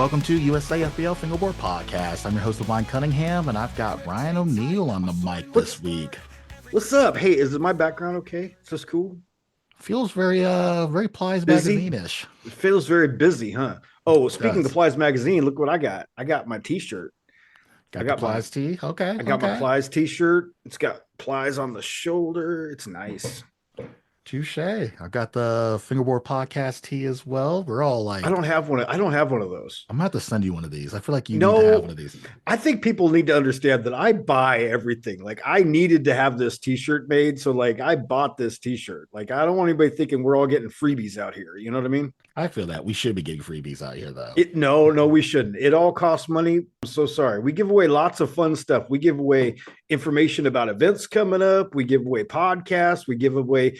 welcome to USAFBL Fingerboard Podcast. I'm your host, Levine Cunningham, and I've got Ryan O'Neill on the mic this week. What's up? Hey, is my background okay? Is this cool? Feels very Plies Busy? Magazine-ish. It feels very busy, huh? Oh, It speaking of the does. Plies magazine, look what I got. I got my t-shirt. I Got the got my Plies tee? Okay, I got my okay. Plies t-shirt. It's got Plies on the shoulder. It's nice. Touche. I've got the Fingerboard Podcast tee as well. We're all I like, don't have one. I don't have one of those. I'm going to have to send you one of these. I feel like you need to have one No, of these. I think people need to understand that I buy everything. Like I needed to have this t-shirt made, so like I bought this t-shirt. Like I don't want anybody thinking we're all getting freebies out here. You know what I mean? I feel that. We should be getting freebies out here, though. No, we shouldn't. It all costs money. I'm so sorry. We give away lots of fun stuff. We give away information about events coming up. We give away podcasts. We give away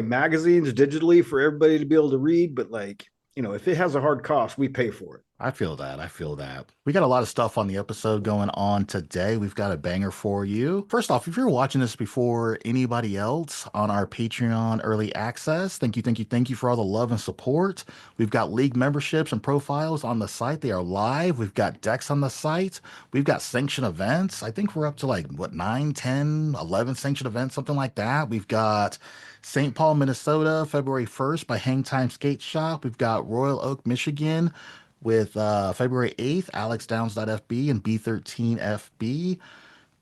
magazines digitally for everybody to be able to read. But like, if it has a hard cost, we pay for it. I feel that. I feel that. We got a lot of stuff on the episode going on today. We've got a banger for you. First off, if you're watching this before anybody else on our Patreon early access, thank you for all the love and support. We've got league memberships and profiles on the site. They are live. We've got decks on the site. We've got sanctioned events. I think we're up to like, 9, 10, 11 sanctioned events, something like that. We've got St. Paul, Minnesota, February 1st by Hang Time Skate Shop. We've got Royal Oak, Michigan with February 8th, AlexDowns.FB and B13FB.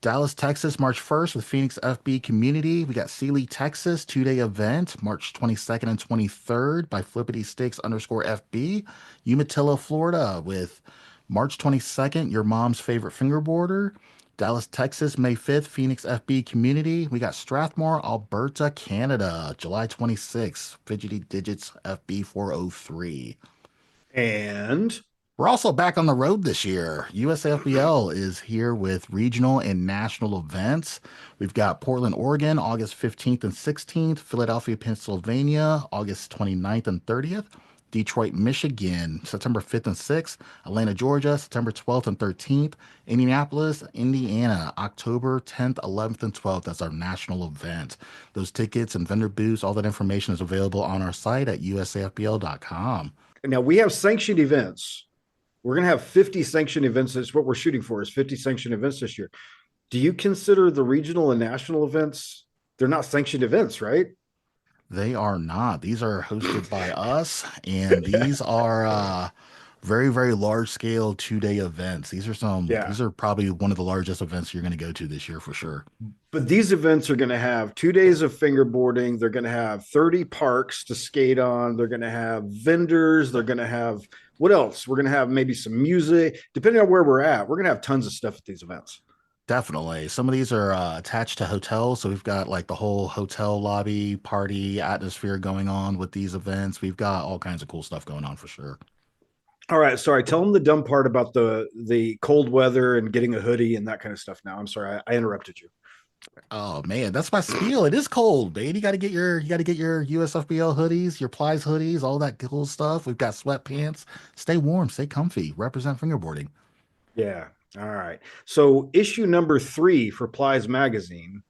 Dallas, Texas, March 1st with Phoenix FB Community. We got Sealy, Texas, 2-day event, March 22nd and 23rd by Flippity Sticks _FB. Umatilla, Florida with March 22nd, Your Mom's Favorite Fingerboarder. Dallas, Texas, May 5th, Phoenix FB Community. We got Strathmore, Alberta, Canada, July 26th, Fidgety Digits FB 403. And We're also back on the road this year. USAFBL is here with regional and national events. We've got Portland, Oregon, August 15th and 16th, Philadelphia, Pennsylvania, August 29th and 30th, Detroit, Michigan, September 5th and 6th, Atlanta, Georgia, September 12th and 13th, Indianapolis, Indiana, October 10th, 11th, and 12th. That's our national event. Those tickets and vendor booths, all that information is available on our site at usafbl.com. now we have sanctioned events. We're going to have 50 sanctioned events. That's what we're shooting for, is 50 sanctioned events this year. Do you consider the regional and national events? They're not sanctioned events, right? They are not. These are hosted by us, and these are very large scale 2-day events. Yeah. These are probably one of the largest events you're going to go to this year for sure. But these events are going to have 2 days of fingerboarding. They're going to have 30 parks to skate on. They're going to have vendors. They're going to have what else? We're going to have maybe some music. Depending on where we're at, we're going to have tons of stuff at these events. Definitely. Some of these are attached to hotels. So we've got like the whole hotel lobby party atmosphere going on with these events. We've got all kinds of cool stuff going on for sure. All right. Sorry. Tell them the dumb part about the cold weather and getting a hoodie and that kind of stuff now. I'm sorry. I interrupted you. Oh man, that's my spiel. It is cold, babe. You got to get your USFBL hoodies, your Plies hoodies, all that cool stuff. We've got sweatpants. Stay warm, stay comfy. Represent fingerboarding. Yeah. All right. So issue number 3 for Plies Magazine.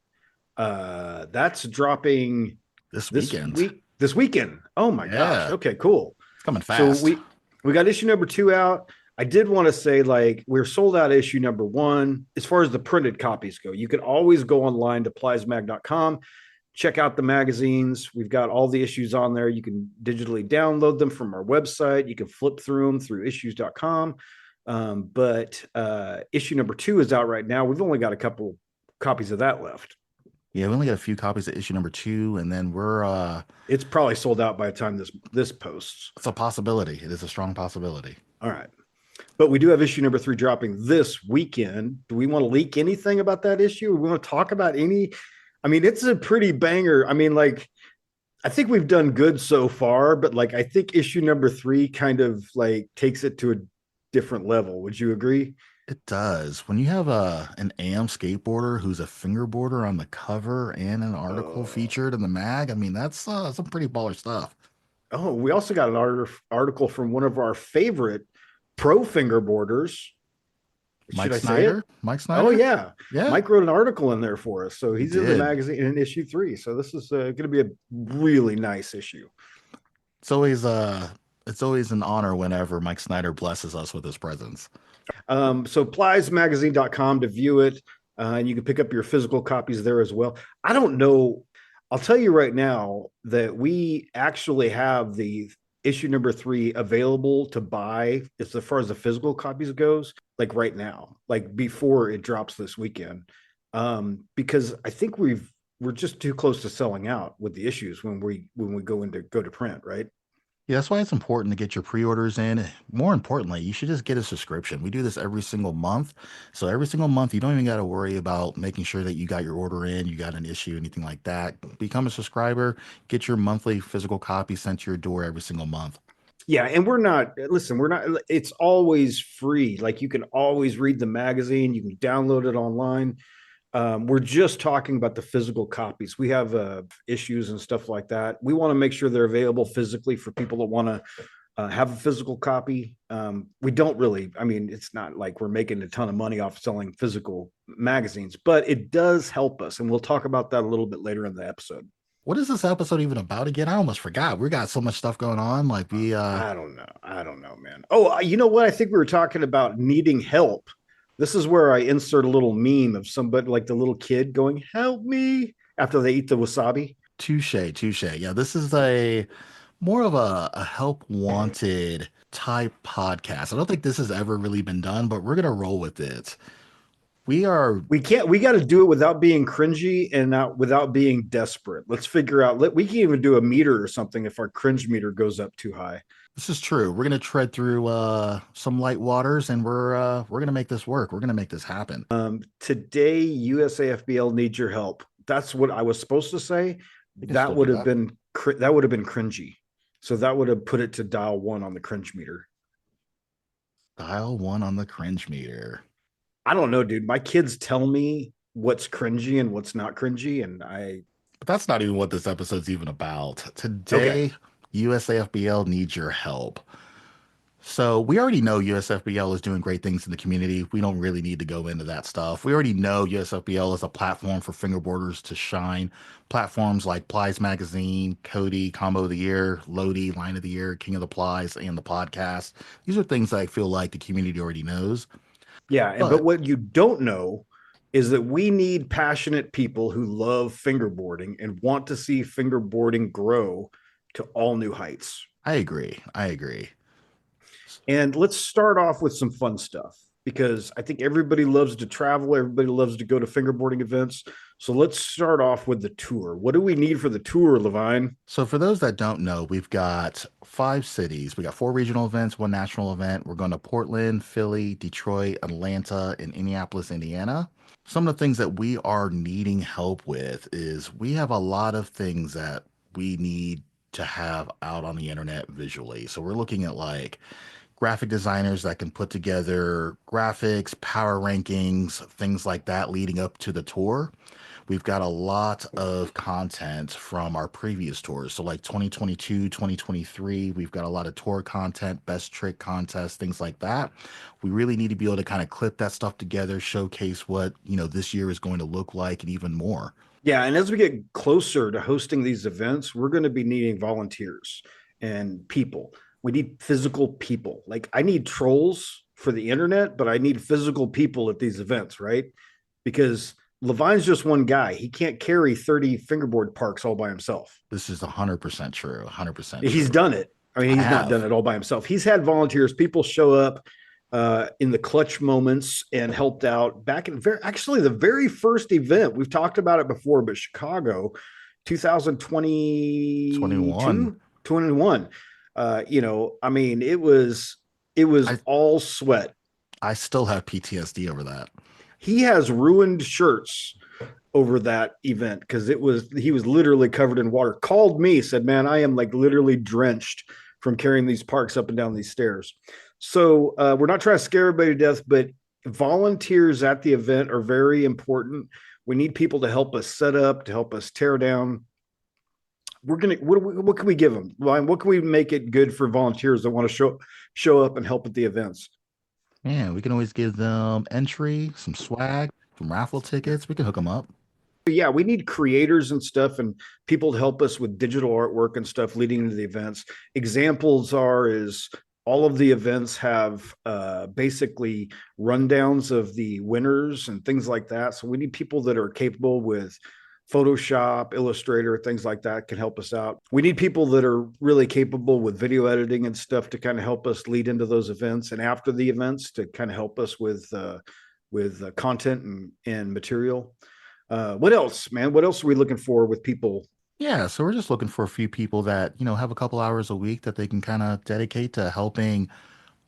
That's dropping This this weekend. This weekend. Oh my gosh. Okay, cool. It's coming fast. So we got issue number 2 out. I did want to say, like, we're sold out issue number 1. As far as the printed copies go, you can always go online to pliesmag.com, check out the magazines. We've got all the issues on there. You can digitally download them from our website. You can flip through them through issues.com. But issue number 2 is out right now. We've only got a couple copies of that left. Yeah, we only got a few copies of issue number 2, and then we're It's probably sold out by the time this posts. it's a possibility. It is a strong possibility. All right. But we do have issue number 3 dropping this weekend. Do we want to leak anything about that issue? We want to talk about any? I mean, it's a pretty banger. I mean, like, I think we've done good so far, but like, I think issue number 3 kind of like takes it to a different level. Would you agree? It does. When you have an AM skateboarder who's a fingerboarder on the cover and an article featured in the mag, I mean, that's some pretty baller stuff. Oh, we also got an article from one of our favorite pro fingerboarders. Mike Should I say Snyder? it? Mike Snyder? Oh yeah. Yeah. Mike wrote an article in there for us. So he's in the did. magazine in issue 3. So this is going to be a really nice issue. It's always It's always an honor whenever Mike Snyder blesses us with his presence. So pliesmagazine.com to view it. And you can pick up your physical copies there as well. I don't know. I'll tell you right now that we actually have the issue number 3 available to buy as far as the physical copies goes, like right now, like before it drops this weekend. Because I think we're just too close to selling out with the issues when we go to print, right? Yeah, that's why it's important to get your pre-orders in. More importantly, you should just get a subscription. We do this every single month. So every single month, you don't even got to worry about making sure that you got your order in, you got an issue, anything like that. Become a subscriber, get your monthly physical copy sent to your door every single month. Yeah, and we're not, it's always free. Like you can always read the magazine, you can download it online. We're just talking about the physical copies. We have issues and stuff like that. We want to make sure they're available physically for people that want to have a physical copy. We don't really, I mean, it's not like we're making a ton of money off selling physical magazines, but it does help us. And we'll talk about that a little bit later in the episode. What is this episode even about again? I almost forgot. We got so much stuff going on. Like I don't know. I don't know, man. Oh, you know what? I think we were talking about needing help. This is where I insert a little meme of somebody like the little kid going, "Help me," after they eat the wasabi. touche, touche. Yeah, this is a more of a help wanted type podcast. I don't think this has ever really been done, but we're gonna roll with it. We are We got to do it without being cringy and not without being desperate. Let's figure out, we can even do a meter or something if our cringe meter goes up too high. This is true. We're gonna tread through some light waters and we're gonna make this work. We're gonna make this happen. Today, USAFBL needs your help. That's what I was supposed to say. We can still That do would have that. been that would have been cringy. So that would have put it to dial 1 on the cringe meter. Dial one on the cringe meter. I don't know, dude. My kids tell me what's cringy and what's not cringy, and But that's not even what this episode's even about. okay. Today, USAFBL needs your help. So we already know USFBL is doing great things in the community. We don't really need to go into that stuff. We already know USFBL is a platform for fingerboarders to shine. Platforms like Plies Magazine, Cody, Combo of the Year, Lodi, Line of the Year, King of the Plies, and the podcast. These are things that I feel like the community already knows. Yeah, and but But what you don't know is that we need passionate people who love fingerboarding and want to see fingerboarding grow to all new heights. I agree. I agree. And let's start off with some fun stuff because I think everybody loves to travel, everybody loves to go to fingerboarding events. So let's start off with the tour. What do we need for the tour, Levine? So for those that don't know, we've got 5 cities. We got 4 regional events, 1 national event. We're going to Portland, Philly, Detroit, Atlanta, and Indianapolis, Indiana. Some of the things that we are needing help with is we have a lot of things that we need to have out on the internet visually. So we're looking at like graphic designers that can put together graphics, power rankings, things like that leading up to the tour. We've got a lot of content from our previous tours. So like 2022, 2023, we've got a lot of tour content, best trick contests, things like that. We really need to be able to kind of clip that stuff together, showcase what, this year is going to look like and even more. Yeah, and as we get closer to hosting these events, we're going to be needing volunteers and people. We need physical people. Like I need trolls for the internet, but I need physical people at these events, right? Because Levine's just one guy. He can't carry 30 fingerboard parks all by himself. This is 100% true. 100% He's true. done it. I mean, I he's not done have. it all by himself. He's had volunteers. People show up in the clutch moments and helped out back in actually the very first event. We've talked about it before, but Chicago, 21. 2022, 21. I mean, it was I all sweat. I still have PTSD over that. He has ruined shirts over that event because he was literally covered in water. Called me, said, "Man, I am like literally drenched from carrying these parks up and down these stairs." So we're not trying to scare everybody to death, but volunteers at the event are very important. We need people to help us set up, to help us tear down. We're gonna what can we give them? What can we make it good for volunteers that want to show up and help at the events? Yeah, we can always give them entry, some swag, some raffle tickets. We can hook them up. Yeah, we need creators and stuff and people to help us with digital artwork and stuff leading into the events. Examples are is all of the events have basically rundowns of the winners and things like that. So we need people that are capable with Photoshop, Illustrator, things like that can help us out. We need people that are really capable with video editing and stuff to kind of help us lead into those events and after the events to kind of help us with content and material. What else, man? What else are we looking for with people? Yeah, so we're just looking for a few people that, have a couple hours a week that they can kind of dedicate to helping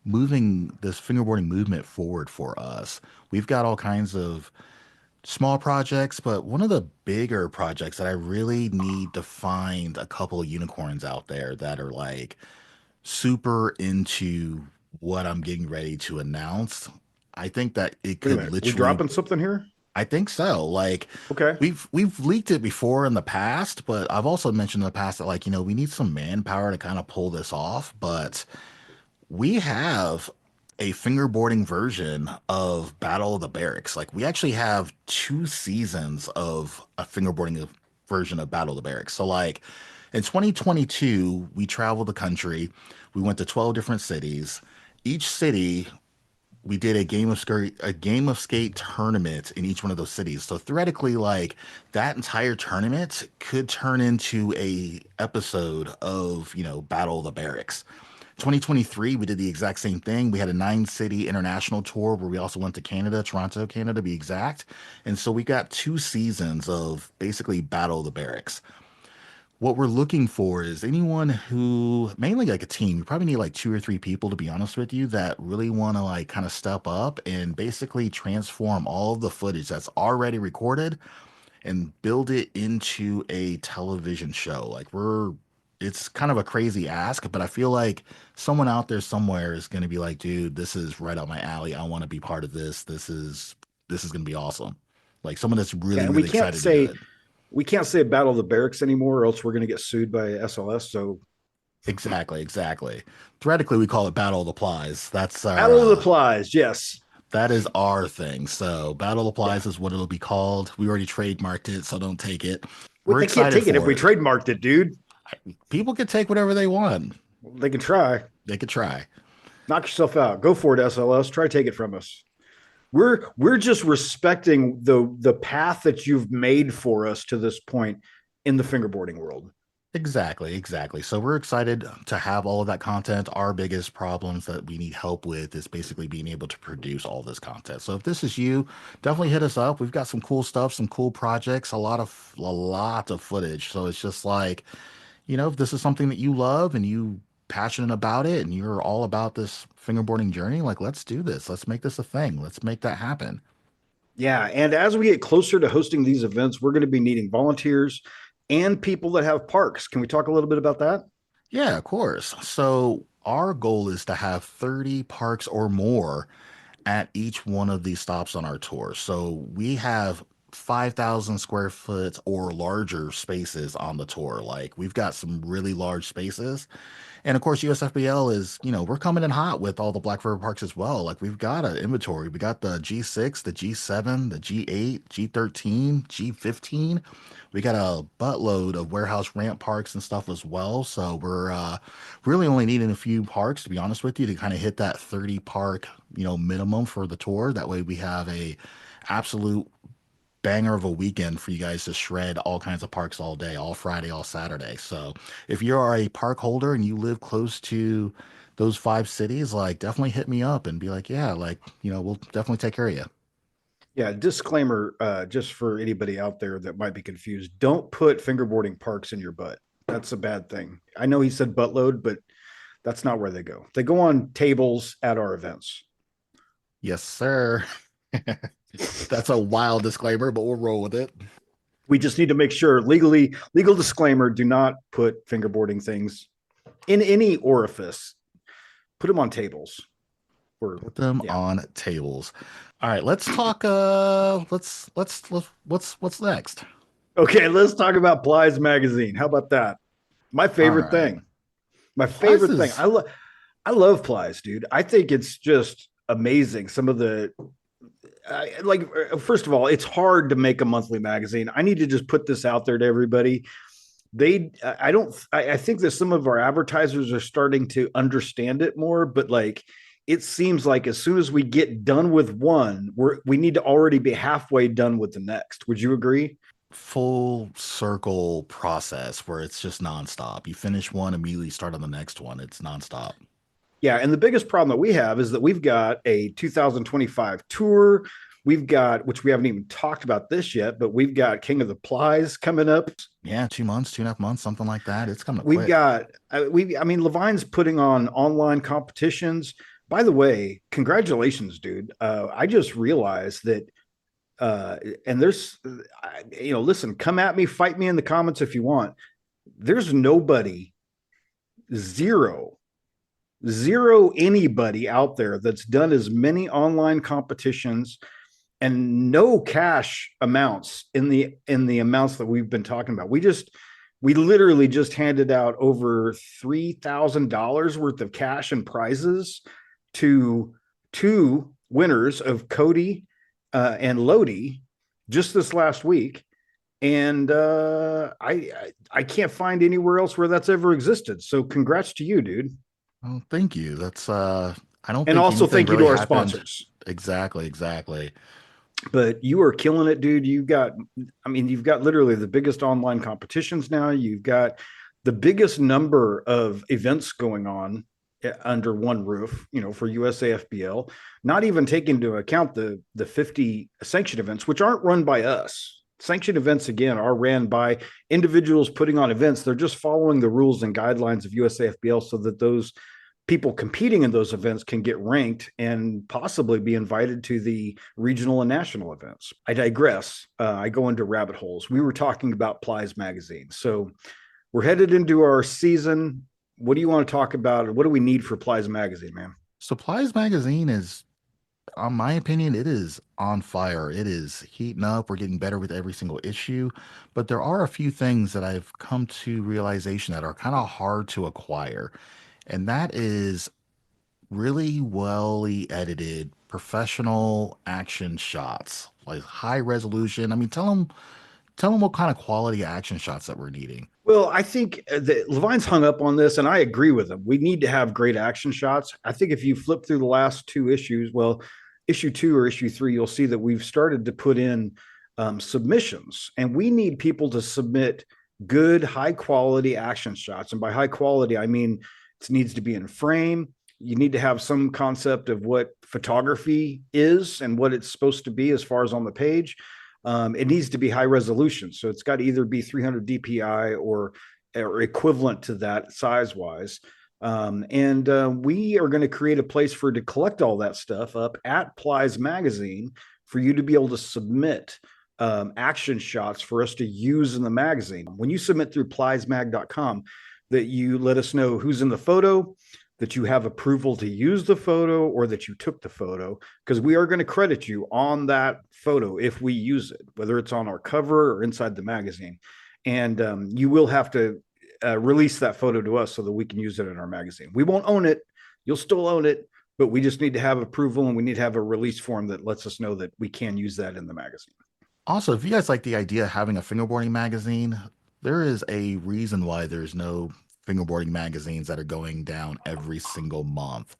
moving this fingerboarding movement forward for us. We've got all kinds of small projects, but one of the bigger projects that I really need to find a couple of unicorns out there that are like super into what I'm getting ready to announce. I think that it Wait a could minute, we literally, dropping something here? I think so. Like Okay. we've leaked it before in the past, but I've also mentioned in the past that like, we need some manpower to kind of pull this off, but we have a fingerboarding version of Battle of the Barracks. Like we actually have 2 seasons of a fingerboarding version of Battle of the Barracks. So like in 2022, we traveled the country. We went to 12 different cities. Each city we did a game of skate tournament in each one of those cities. So theoretically, like that entire tournament could turn into a episode of, Battle of the Barracks. 2023, we did the exact same thing. We had a 9 city international tour where we also went to Canada, Toronto, Canada to be exact. And so we got 2 seasons of basically Battle of the Barracks. What we're looking for is anyone who, mainly like a team, you probably need like 2 or 3 people to be honest with you, that really want to like kind of step up and basically transform all of the footage that's already recorded and build it into a television show. It's kind of a crazy ask, but I feel like someone out there somewhere is going to be like, dude, this is right up my alley. I want to be part of this. This is going to be awesome. Like someone that's Yeah, really, and we really can't excited to do say it. we can't say Battle of the Barracks anymore, or else we're going to get sued by SLS. So Exactly, exactly. Theoretically, we call it Battle of the Plies. Battle of the Plies, yes. That is our thing. So Battle of the Yeah. Plies is what it'll be called. We already trademarked it, so don't take it. Well, We're they can't excited take it if for we it. trademarked it, dude. People can take whatever they want. They can try. They could try. Knock yourself out. Go for it, SLS. Try to take it from us. We're just respecting the path that you've made for us to this point in the fingerboarding world. Exactly, exactly. So we're excited to have all of that content. Our biggest problems that we need help with is basically being able to produce all this content. So if this is you, definitely hit us up. We've got some cool stuff, some cool projects, a lot of footage. So it's just like, if this is something that you love and you passionate about it and you're all about this fingerboarding journey, like let's do this. Let's make this a thing. Let's make that happen. Yeah. And as we get closer to hosting these events, we're going to be needing volunteers and people that have parks. Can we talk a little bit about that? Yeah, of course. So our goal is to have 30 parks or more at each one of these stops on our tour. So we have 5,000 square foot or larger spaces on the tour. Like we've got some really large spaces. And of course, USFBL is, we're coming in hot with all the Black River parks as well. Like we've got an inventory. We got the G6, the G7, the G8, G13, G15. We got a buttload of warehouse ramp parks and stuff as well. So we're really only needing a few parks, to be honest with you, to kind of hit that 30 park, minimum for the tour. That way we have a absolute banger of a weekend for you guys to shred all kinds of parks all day, all Friday, all Saturday. So if you are a park holder and you live close to those 5 cities, like definitely hit me up and be like, yeah, like, we'll definitely take care of you. Yeah, disclaimer, just for anybody out there that might be confused, don't put fingerboarding parks in your butt. That's a bad thing. I know he said buttload, but that's not where they go. They go on tables at our events. Yes, sir. That's a wild disclaimer, but we'll roll with it. We just need to make sure legal disclaimer, do not put fingerboarding things in any orifice. Put them on tables. Or Put them yeah. on tables. All right, let's talk what's next? Okay, let's talk about Plies magazine. How about that? My All favorite right. thing. My Plus favorite thing. is I love Plies, dude. I think it's just amazing. Some of the first of all, it's hard to make a monthly magazine. I need to just put this out there to everybody. I don't, I think that some of our advertisers are starting to understand it more, but like, it seems like as soon as we get done with one, we need to already be halfway done with the next. Would you agree? Full circle process where it's just nonstop. You finish one, immediately start on the next one. It's nonstop. Yeah, and the biggest problem that we have is that we've got a 2025 tour. We've got, which we haven't even talked about this yet, but we've got King of the Plies coming up. Yeah, 2 months, 2.5 months, something like that. It's coming up We've quick. got, I mean, Levine's putting on online competitions. By the way, congratulations, dude. I just realized that, and there's, listen, come at me, fight me in the comments if you want. There's nobody, zero zero anybody out there that's done as many online competitions and no cash amounts in the amounts that we've been talking about. We literally just handed out over $3,000 worth of cash and prizes to two winners of Cody and Lodi just this last week. And I can't find anywhere else where that's ever existed. So congrats to you, dude. Oh, thank you. That's I don't And think also anything thank you really to our happened. sponsors. Exactly, exactly. But you are killing it, dude. You've got literally the biggest online competitions now. You've got the biggest number of events going on under one roof, for USAFBL, not even taking into account the 50 sanctioned events, which aren't run by us. Sanctioned events, again, are ran by individuals putting on events. They're just following the rules and guidelines of USAFBL so that those people competing in those events can get ranked and possibly be invited to the regional and national events. I digress. I go into rabbit holes. We were talking about Plies Magazine. So we're headed into our season. What do you want to talk about? What do we need for Plies Magazine, man? Supplies Magazine is, on my opinion, it is on fire. It is heating up. We're getting better with every single issue. But there are a few things that I've come to realization that are kind of hard to acquire. And that is really well edited, professional action shots, like high resolution. I mean, tell them what kind of quality action shots that we're needing. Well, I think that Levine's hung up on this, and I agree with him. We need to have great action shots. I think if you flip through the last two issues, well, issue 2 or issue 3, you'll see that we've started to put in submissions, and we need people to submit good, high quality action shots. And by high quality, I mean it needs to be in frame. You need to have some concept of what photography is and what it's supposed to be as far as on the page. It needs to be high resolution. So it's got to either be 300 DPI or equivalent to that size wise. And we are going to create a place for to collect all that stuff up at Plies Magazine for you to be able to submit action shots for us to use in the magazine. When you submit through pliesmag.com, that you let us know who's in the photo, that you have approval to use the photo, or that you took the photo, because we are going to credit you on that photo if we use it, whether it's on our cover or inside the magazine. And you will have to release that photo to us so that we can use it in our magazine. We won't own it. You'll still own it, but we just need to have approval, and we need to have a release form that lets us know that we can use that in the magazine. Also, if you guys like the idea of having a fingerboarding magazine, there is a reason why there's no fingerboarding magazines that are going down every single month.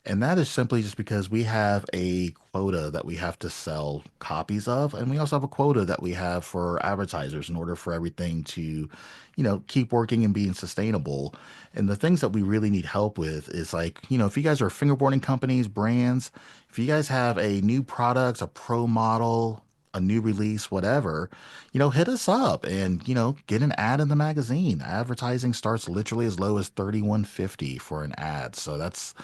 And that is simply just because we have a quota that we have to sell copies of, and we also have a quota that we have for advertisers in order for everything to, keep working and being sustainable. And the things that we really need help with is like, if you guys are fingerboarding companies, brands, if you guys have a new product, a pro model, a new release, whatever, hit us up and, get an ad in the magazine. Advertising starts literally as low as 31.50 for an ad. So that's,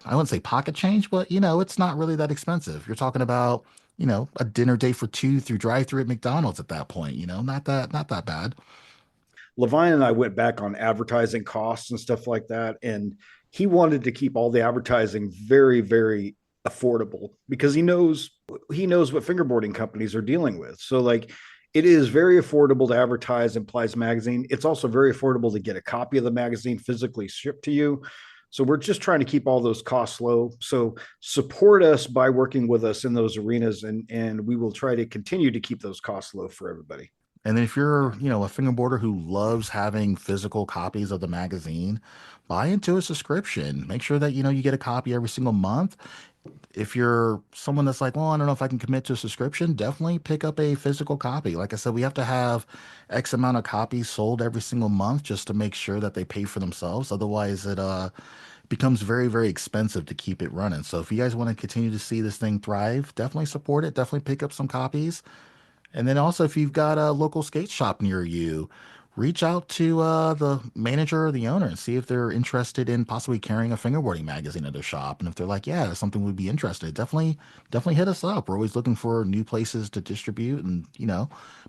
I wouldn't say pocket change, but it's not really that expensive. You're talking about, a dinner date for two through drive-through at McDonald's at that point, not that bad. Levine and I went back on advertising costs and stuff like that. And he wanted to keep all the advertising very, very affordable because he knows what fingerboarding companies are dealing with. So like it is very affordable to advertise in Plies Magazine. It's also very affordable to get a copy of the magazine physically shipped to you. So we're just trying to keep all those costs low. So support us by working with us in those arenas, and we will try to continue to keep those costs low for everybody. And then if you're, a fingerboarder who loves having physical copies of the magazine, buy into a subscription. Make sure that, you get a copy every single month. If you're someone that's like, well, I don't know if I can commit to a subscription, definitely pick up a physical copy. Like I said, we have to have X amount of copies sold every single month just to make sure that they pay for themselves. Otherwise, it becomes very, very expensive to keep it running. So if you guys want to continue to see this thing thrive, definitely support it. Definitely pick up some copies. And then also, if you've got a local skate shop near you, reach out to the manager or the owner and see if they're interested in possibly carrying a fingerboarding magazine at their shop. And if they're like, yeah, that's something we'd be interested, definitely hit us up. We're always looking for new places to distribute and,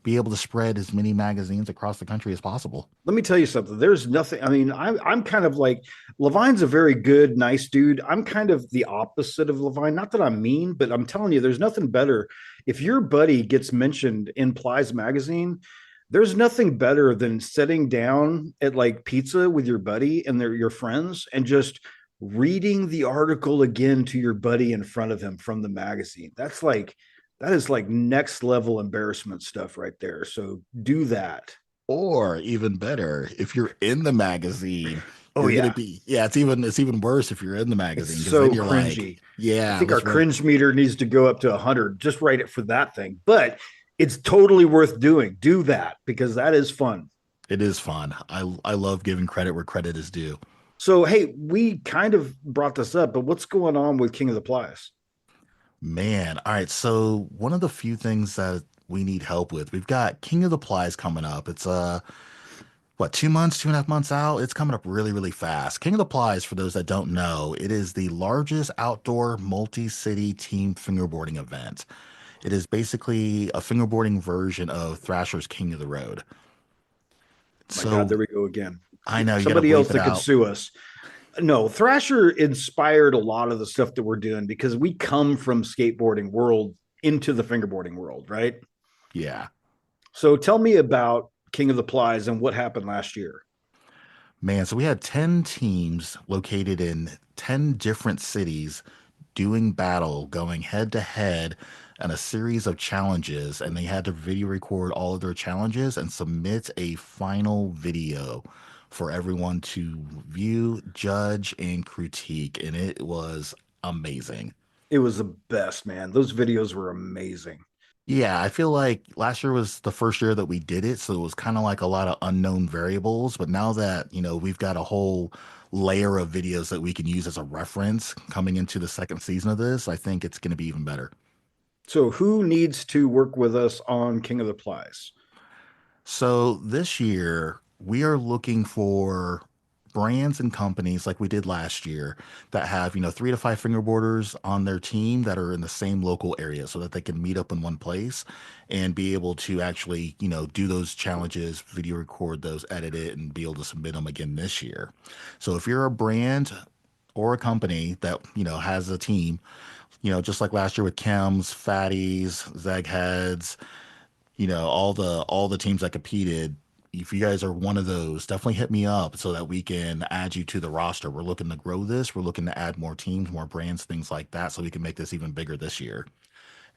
be able to spread as many magazines across the country as possible. Let me tell you something. There's nothing. I mean, I'm kind of like Levine's a very good, nice dude. I'm kind of the opposite of Levine. Not that I'm mean, but I'm telling you, there's nothing better. If your buddy gets mentioned in Plies magazine, there's nothing better than sitting down at like pizza with your buddy and your friends and just reading the article again to your buddy in front of him from the magazine. That is like next level embarrassment stuff right there. So do that. Or even better, if you're in the magazine, Oh you're gonna yeah. be, yeah, it's even worse if you're in the It's magazine because then so you're like, cringy. I yeah, think our let's write. cringe meter needs to go up to 100. Just write it for that thing. But it's totally worth doing. Do that because that is fun. It is fun. I love giving credit where credit is due. So, hey, we kind of brought this up, but what's going on with King of the Plies? Man, all right. So one of the few things that we need help with, we've got King of the Plies coming up. It's what, 2 months, 2.5 months out? It's coming up really, really fast. King of the Plies, for those that don't know, it is the largest outdoor multi-city team fingerboarding event. It is basically a fingerboarding version of Thrasher's King of the Road. My God, So there we go again. I know you got to Somebody else bleep it that could out. sue us. No, Thrasher inspired a lot of the stuff that we're doing because we come from skateboarding world into the fingerboarding world, right? Yeah. So tell me about King of the Plies and what happened last year. Man, so we had 10 teams located in 10 different cities doing battle, going head to head and a series of challenges. And they had to video record all of their challenges and submit a final video for everyone to view, judge, and critique. And it was amazing. It was the best, man. Those videos were amazing. Yeah, I feel like last year was the first year that we did it, so it was kind of like a lot of unknown variables. But now that, we've got a whole layer of videos that we can use as a reference coming into the second season of this, I think it's going to be even better. So who needs to work with us on King of the Plies? So this year, we are looking for brands and companies like we did last year that have, 3 to 5 fingerboarders on their team that are in the same local area so that they can meet up in one place and be able to actually, do those challenges, video record those, edit it, and be able to submit them again this year. So if you're a brand or a company that, has a team, just like last year with Chems, Fatties, Zegheads, all the teams that competed. If you guys are one of those, definitely hit me up so that we can add you to the roster. We're looking to grow this. We're looking to add more teams, more brands, things like that, so we can make this even bigger this year.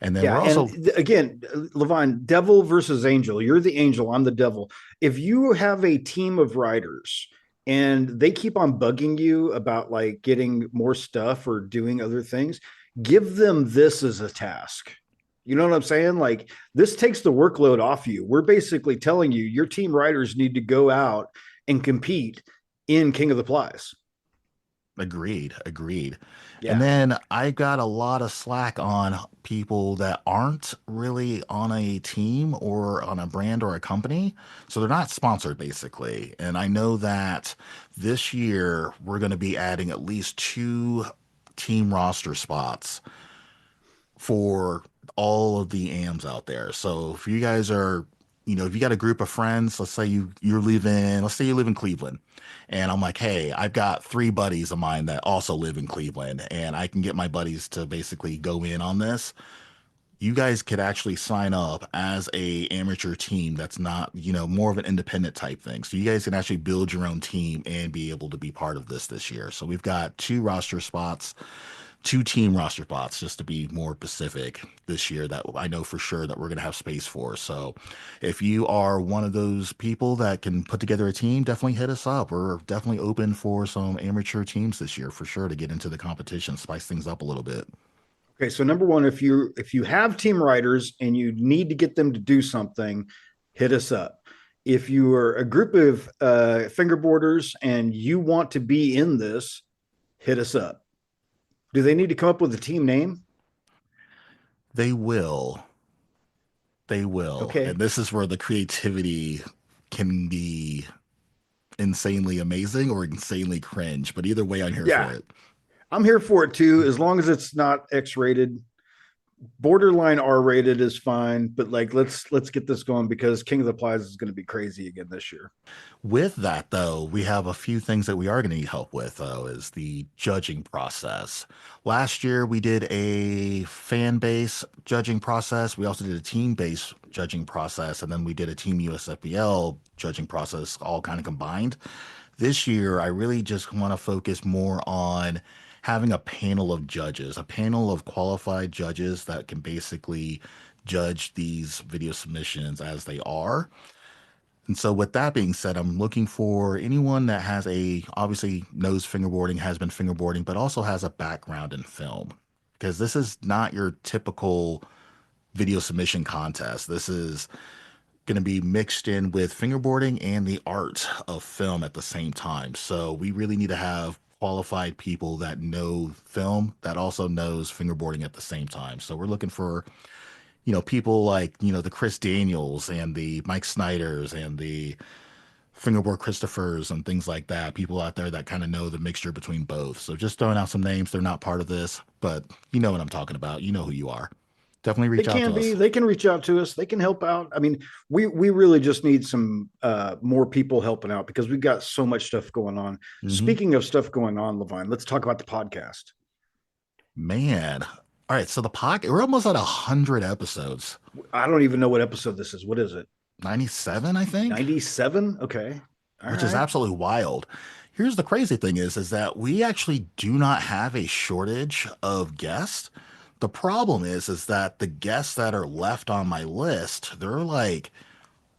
And then Yeah, we're and also, again, Levine, devil versus angel. You're the angel, I'm the devil. If you have a team of writers and they keep on bugging you about like getting more stuff or doing other things, give them this as a task. You know what I'm saying? Like this takes the workload off you. We're basically telling you your team writers need to go out and compete in King of the Plies. agreed, agreed. And Yeah. then I got a lot of slack on people that aren't really on a team or on a brand or a company. So they're not sponsored basically. And I know that this year we're going to be adding at least 2 team roster spots for all of the AMs out there. So if you guys are, if you got a group of friends, let's say let's say you live in Cleveland, and I'm like, hey, I've got 3 buddies of mine that also live in Cleveland, and I can get my buddies to basically go in on this. You guys could actually sign up as a amateur team that's not, more of an independent type thing. So you guys can actually build your own team and be able to be part of this year. So we've got two team roster spots, just to be more specific this year that I know for sure that we're going to have space for. So if you are one of those people that can put together a team, definitely hit us up. We're definitely open for some amateur teams this year for sure to get into the competition, spice things up a little bit. Okay, so number one, if you have team writers and you need to get them to do something, hit us up. If you are a group of fingerboarders and you want to be in this, hit us up. Do they need to come up with a team name? They will. They will. Okay. And this is where the creativity can be insanely amazing or insanely cringe. But either way, I'm here Yeah, for it. I'm here for it too, as long as it's not X-rated. Borderline R-rated is fine, but like let's get this going because King of the Plies is going to be crazy again this year. With that, though, we have a few things that we are going to need help with, though, is the judging process. Last year, we did a fan base judging process. We also did a team base judging process, and then we did a team USFBL judging process, all kind of combined. This year, I really just want to focus more on having a panel of judges, a panel of qualified judges that can basically judge these video submissions as they are. And so, with that being said, I'm looking for anyone that obviously knows fingerboarding, has been fingerboarding, but also has a background in film. Because this is not your typical video submission contest. This is going to be mixed in with fingerboarding and the art of film at the same time. So, we really need to have qualified people that know film that also knows fingerboarding at the same time. So, we're looking for people like, the Chris Daniels and the Mike Snyders and the Fingerboard Christophers and things like that. People out there that kind of know the mixture between both. So just throwing out some names. They're not part of this, but you know what I'm talking about. You know who you are. Definitely They reach out can to be. us. They can reach out to us. They can help out. I mean, we really just need some more people helping out because we've got so much stuff going on. Hmm. Speaking of stuff going on, Levine, let's talk about the podcast. Man. All right. So the podcast, we're almost at 100 episodes. I don't even know what episode this is. What is it? 97, I think. 97? Okay. All Which is right. absolutely wild. Here's the crazy thing is that we actually do not have a shortage of guests. The problem is that the guests that are left on my list, they're like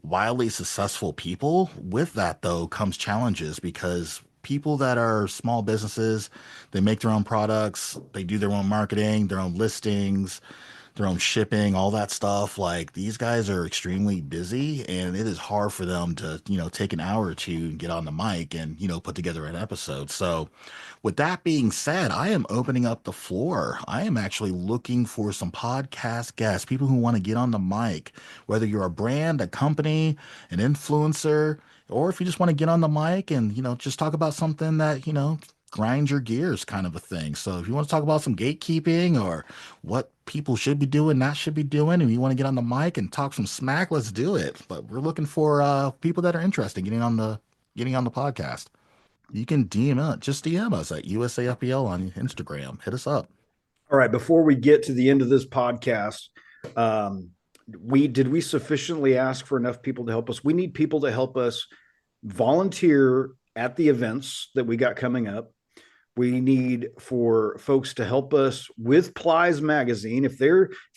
wildly successful people. With that though comes challenges because people that are small businesses, they make their own products, they do their own marketing, their own listings, their own shipping, all that stuff. Like these guys are extremely busy and it is hard for them to, take an hour or two and get on the mic and, put together an episode. So, with that being said, I am opening up the floor. I am actually looking for some podcast guests, people who want to get on the mic, whether you're a brand, a company, an influencer, or if you just want to get on the mic and, just talk about something that, grind your gears kind of a thing. So if you want to talk about some gatekeeping or what people should be doing, not should be doing, and you want to get on the mic and talk some smack, let's do it. But we're looking for people that are interested in getting on the podcast. You can DM us at USAFBL on Instagram. Hit us up. All right. Before we get to the end of this podcast, um, we sufficiently ask for enough people to help us? We need people to help us volunteer at the events that we got coming up. We need for folks to help us with Plies Magazine. If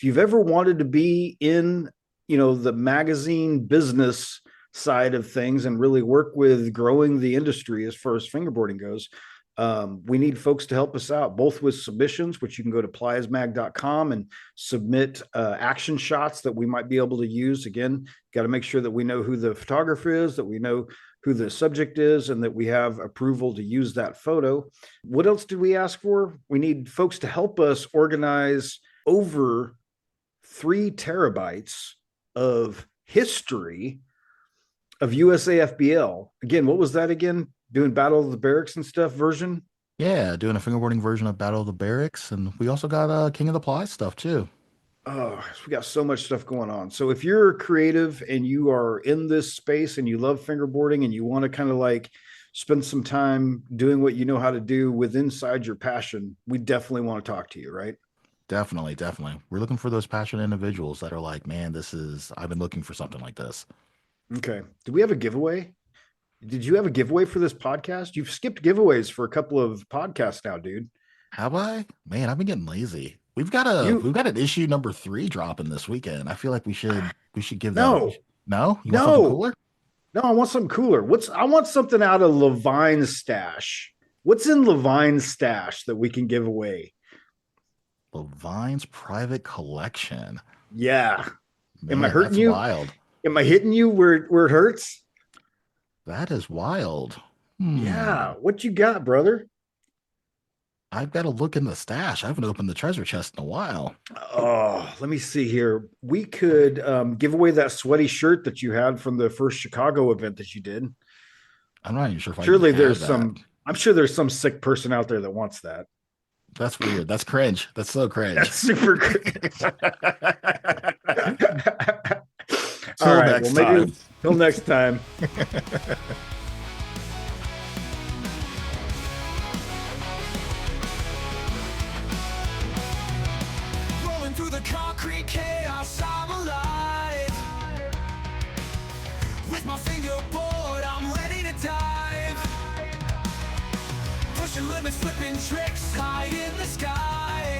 you've ever wanted to be in, the magazine business side of things and really work with growing the industry as far as fingerboarding goes, we need folks to help us out, both with submissions, which you can go to pliesmag.com and submit action shots that we might be able to use. Again, got to make sure that we know who the photographer is, that we know who the subject is, and that we have approval to use that photo. What else did we ask for? We need folks to help us organize over 3 terabytes of history of USAFBL. Again, what was that again? Doing Battle of the Barracks and stuff version? Yeah, doing a fingerboarding version of Battle of the Barracks, and we also got King of the Ply stuff too. Oh, we got so much stuff going on. So if you're creative and you are in this space and you love fingerboarding and you want to kind of like spend some time doing what you know how to do with inside your passion, we definitely want to talk to you, right? Definitely, definitely. We're looking for those passionate individuals that are like, man, I've been looking for something like this. Okay. Do we have a giveaway? Did you have a giveaway for this podcast? You've skipped giveaways for a couple of podcasts now, dude. Have I? Man, I've been getting lazy. You we've got an issue number 3 dropping this weekend. I feel like we should give that a no, no? You want something no, cooler? no. I want something cooler. I want something out of Levine's stash. What's in Levine's stash that we can give away? Levine's private collection. Yeah. Am I Man, hurting that's you? wild. Am I hitting you where it hurts? That is wild. Yeah. What you got, brother? I've got to look in the stash. I haven't opened the treasure chest in a while. Oh, let me see here. We could give away that sweaty shirt that you had from the first Chicago event that you did. I'm not even sure if I Surely even have there's that. I'm sure there's some sick person out there that wants that. That's weird. That's cringe. That's so cringe. That's super cringe. Till next time. Till next time. Rolling through the concrete chaos, I'm alive. With my fingerboard, I'm ready to dive. Pushing limits, flipping tricks, high in the sky.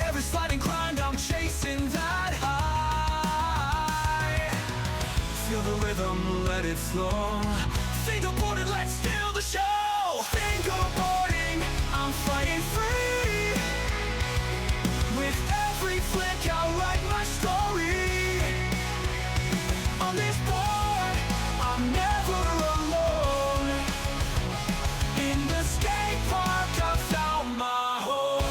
Every sliding grind, I'm chasing that high. Feel the rhythm, let it flow. Fingerboarding, let's steal the show. Fingerboarding, I'm fighting free. With every flick, I'll write my story. On this board, I'm never alone. In the skate park, I found my home.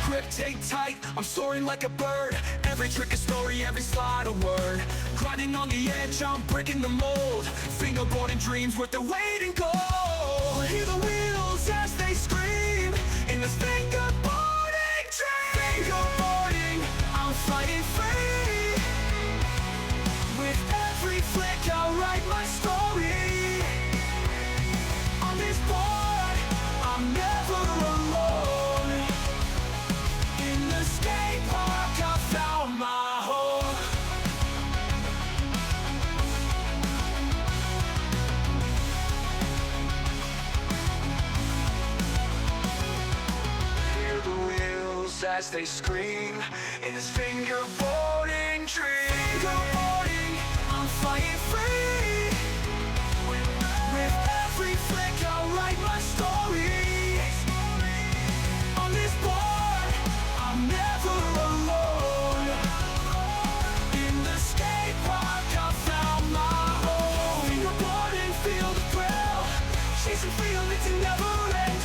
Grip take tight, I'm soaring like a bird. Every trick a story, every slide a word. Grinding on the edge, I'm breaking the mold. Fingerboarding dreams worth their weight in gold. Hear the wheels as they scream in this fingerboarding dream. Fingerboarding, I'm fighting free. With every flick, I'll write my story. On this board, I'm never alone. In the skate park, I found my home. Hear the wheels as they scream in this fingerboarding dream. Fingerboarding, I'm fighting free. With every flick, I'll write my story. On this board, I'm never alone. In the skate park, I found my home. Fingerboarding, feel the thrill. Chasing freedom, it's a never end.